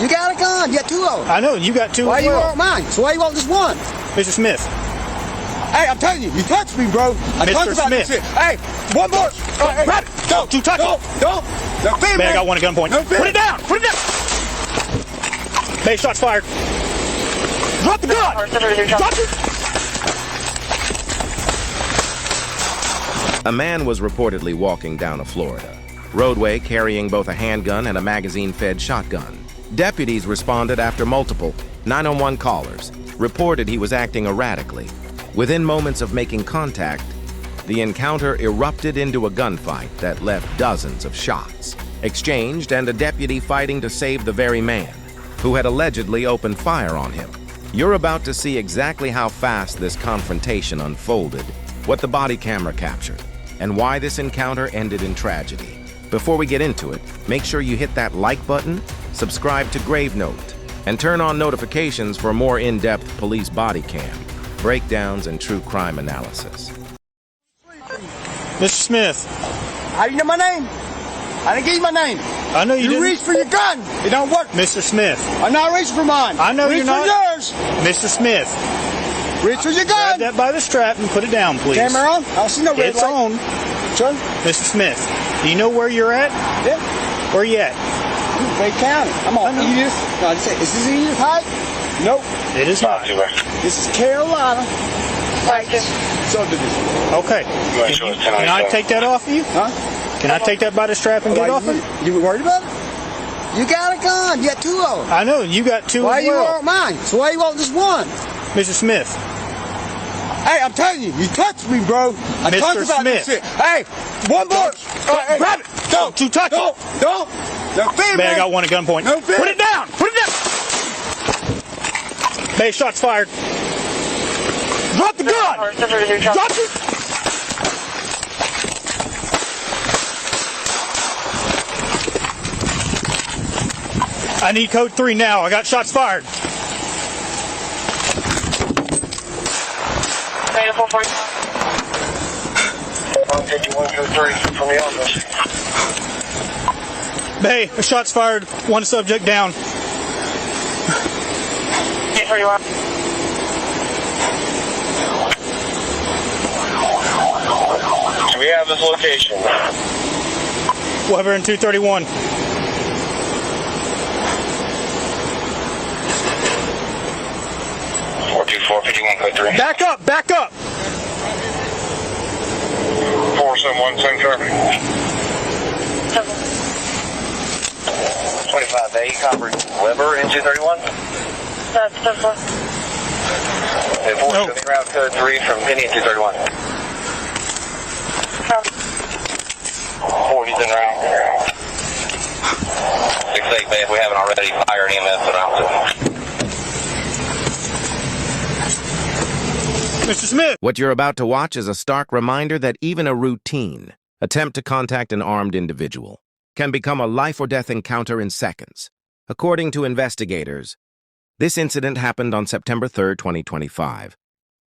You got a gun. You got two of them. I know, you got two Why as you well. want mine? So why you want this one? Mr. Smith. Hey, I'm telling you, you touched me, bro. I Mr. talked about Smith. this shit. Hey, one more. Hey, Grab it. Don't you touch it. Don't. No fear, Man, I got one at gunpoint. No fear. Put it down. Put it down. Hey, shots fired. Drop the gun. Drop it. A man was reportedly walking down a Florida roadway carrying both a handgun and a magazine-fed shotgun. Deputies responded after multiple 911 callers reported he was acting erratically. Within moments of making contact, the encounter erupted into a gunfight that left dozens of shots exchanged and a deputy fighting to save the very man who had allegedly opened fire on him. You're about to see exactly how fast this confrontation unfolded, what the body camera captured, and why this encounter ended in tragedy. Before we get into it, make sure you hit that like button, subscribe to Grave Note, and turn on notifications for more in-depth police body cam, breakdowns, and true crime analysis. Mr. Smith. How do you know my name? I didn't give you my name. I know you didn't. reached for your gun. It don't work. Mr. Smith. I'm not reaching for mine. I know reach you're not. Reach for yours. Mr. Smith. Reach for your Grab gun. that by the strap and put it down, please. Camera on? I don't see no red It's light. on. Sure? Mr. Smith, do you know where you're at? Yeah. Where you at? Bay County. I'm on Edith. No, is this Edith Height? Nope. It is not. This is Carolina. Subdivision. Okay. Can I take that off of you? Huh? Can I take that by the strap and get off of you? You worried about it? You got a gun. You got two of them. I know, you got two Why as you well. want mine? So why you want this one? Mr. Smith. Hey, I'm telling you, you touched me, bro. I Mr. talked about Smith. this shit. Hey, one more. Hey, Grab it. Don't you touch it. Don't. No fear, Man, I got one at gunpoint. No fear. Put it down. Put it down. Hey, shots fired. Drop the gun. Drop it. I need code 3 now. I got shots fired. From the office. Hey, shots fired. One subject down. Where you are? We have this location. Weber and 231. Code 3. Back up. Back up. 471, same traffic. 25A, covered. Weber and 231. That's different. Hey, 470 route code 3 from Penny and 231. 40's en route. 6-8 Bay, if we haven't already, fire EMS around 2. Mr. Smith. What you're about to watch is a stark reminder that even a routine attempt to contact an armed individual can become a life-or-death encounter in seconds. According to investigators, this incident happened on September 3, 2025,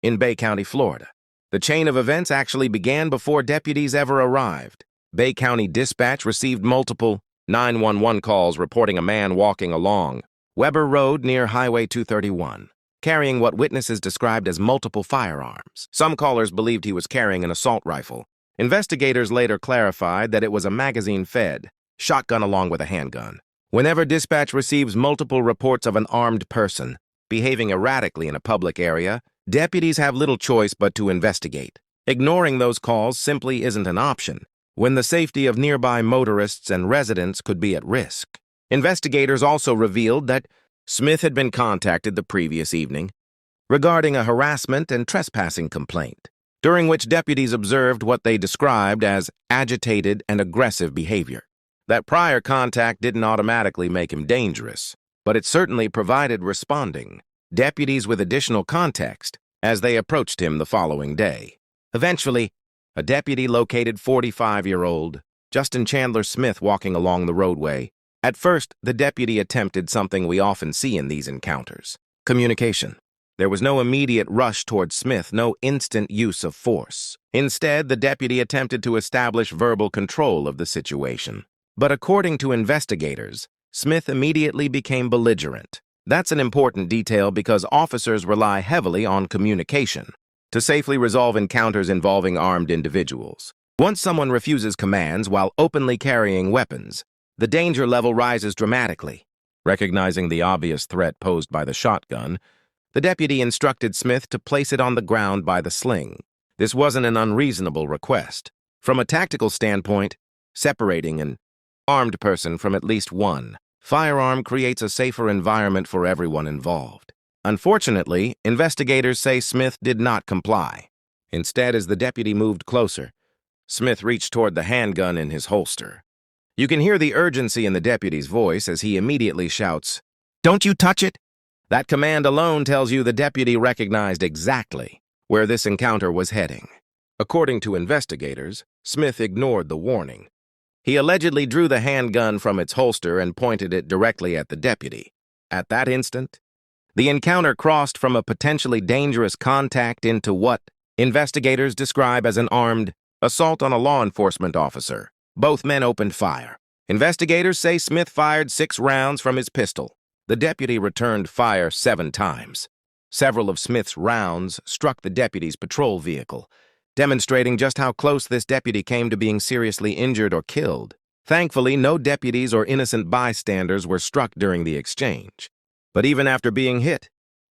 in Bay County, Florida. The chain of events actually began before deputies ever arrived. Bay County Dispatch received multiple 911 calls reporting a man walking along Weber Road near Highway 231. Carrying what witnesses described as multiple firearms. Some callers believed he was carrying an assault rifle. Investigators later clarified that it was a magazine-fed shotgun along with a handgun. Whenever dispatch receives multiple reports of an armed person behaving erratically in a public area, deputies have little choice but to investigate. Ignoring those calls simply isn't an option when the safety of nearby motorists and residents could be at risk. Investigators also revealed that Smith had been contacted the previous evening regarding a harassment and trespassing complaint, during which deputies observed what they described as agitated and aggressive behavior. That prior contact didn't automatically make him dangerous, but it certainly provided responding deputies with additional context as they approached him the following day. Eventually, a deputy located 45-year-old Justin Chandler Smith walking along the roadway. At first, the deputy attempted something we often see in these encounters: communication. There was no immediate rush towards Smith, no instant use of force. Instead, the deputy attempted to establish verbal control of the situation. But according to investigators, Smith immediately became belligerent. That's an important detail because officers rely heavily on communication to safely resolve encounters involving armed individuals. Once someone refuses commands while openly carrying weapons, the danger level rises dramatically. Recognizing the obvious threat posed by the shotgun, the deputy instructed Smith to place it on the ground by the sling. This wasn't an unreasonable request. From a tactical standpoint, separating an armed person from at least one firearm creates a safer environment for everyone involved. Unfortunately, investigators say Smith did not comply. Instead, as the deputy moved closer, Smith reached toward the handgun in his holster. You can hear the urgency in the deputy's voice as he immediately shouts, "Don't you touch it!" That command alone tells you the deputy recognized exactly where this encounter was heading. According to investigators, Smith ignored the warning. He allegedly drew the handgun from its holster and pointed it directly at the deputy. At that instant, the encounter crossed from a potentially dangerous contact into what investigators describe as an armed assault on a law enforcement officer. Both men opened fire. Investigators say Smith fired 6 rounds from his pistol. The deputy returned fire 7 times. Several of Smith's rounds struck the deputy's patrol vehicle, demonstrating just how close this deputy came to being seriously injured or killed. Thankfully, no deputies or innocent bystanders were struck during the exchange. But even after being hit,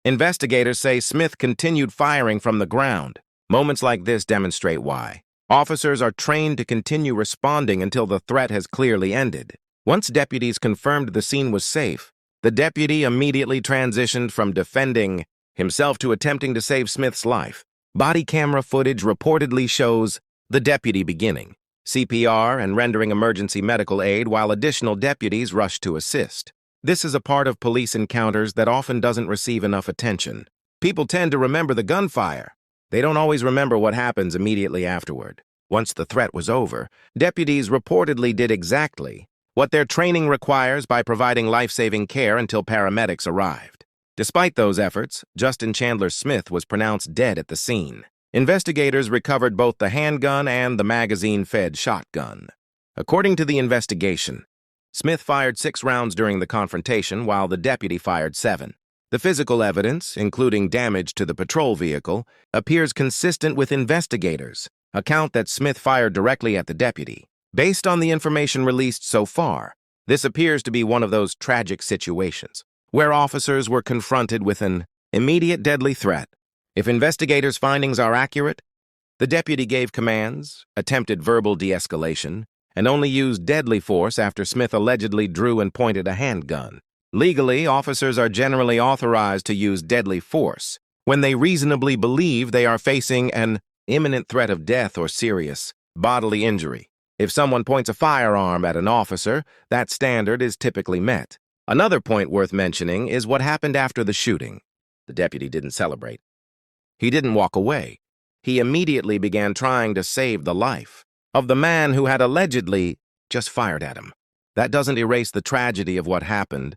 investigators say Smith continued firing from the ground. Moments like this demonstrate why officers are trained to continue responding until the threat has clearly ended. Once deputies confirmed the scene was safe, the deputy immediately transitioned from defending himself to attempting to save Smith's life. Body camera footage reportedly shows the deputy beginning CPR and rendering emergency medical aid while additional deputies rush to assist. This is a part of police encounters that often doesn't receive enough attention. People tend to remember the gunfire. They don't always remember what happens immediately afterward. Once the threat was over, deputies reportedly did exactly what their training requires by providing life-saving care until paramedics arrived. Despite those efforts, Justin Chandler Smith was pronounced dead at the scene. Investigators recovered both the handgun and the magazine-fed shotgun. According to the investigation, Smith fired 6 rounds during the confrontation while the deputy fired 7. The physical evidence, including damage to the patrol vehicle, appears consistent with investigators' account that Smith fired directly at the deputy. Based on the information released so far, this appears to be one of those tragic situations where officers were confronted with an immediate deadly threat. If investigators' findings are accurate, the deputy gave commands, attempted verbal de-escalation, and only used deadly force after Smith allegedly drew and pointed a handgun. Legally, officers are generally authorized to use deadly force when they reasonably believe they are facing an imminent threat of death or serious bodily injury. If someone points a firearm at an officer, that standard is typically met. Another point worth mentioning is what happened after the shooting. The deputy didn't celebrate. He didn't walk away. He immediately began trying to save the life of the man who had allegedly just fired at him. That doesn't erase the tragedy of what happened,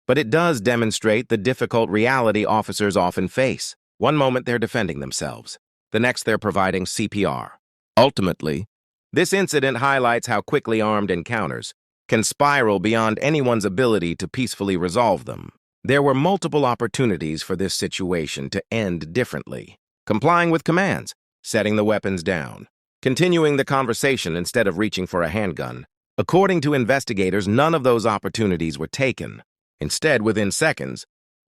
but it does demonstrate the difficult reality officers often face. One moment they're defending themselves, the next they're providing CPR. Ultimately, this incident highlights how quickly armed encounters can spiral beyond anyone's ability to peacefully resolve them. There were multiple opportunities for this situation to end differently. Complying with commands, setting the weapons down, continuing the conversation instead of reaching for a handgun. According to investigators, none of those opportunities were taken. Instead, within seconds,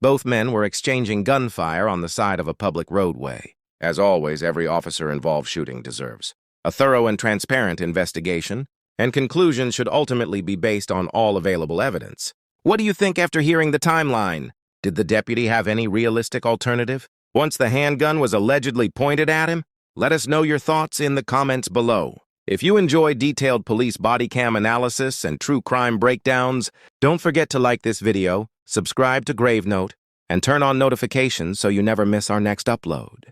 both men were exchanging gunfire on the side of a public roadway. As always, every officer involved shooting deserves a thorough and transparent investigation, and conclusions should ultimately be based on all available evidence. What do you think after hearing the timeline? Did the deputy have any realistic alternative? Once the handgun was allegedly pointed at him? Let us know your thoughts in the comments below. If you enjoy detailed police body cam analysis and true crime breakdowns, don't forget to like this video, subscribe to Grave Note, and turn on notifications so you never miss our next upload.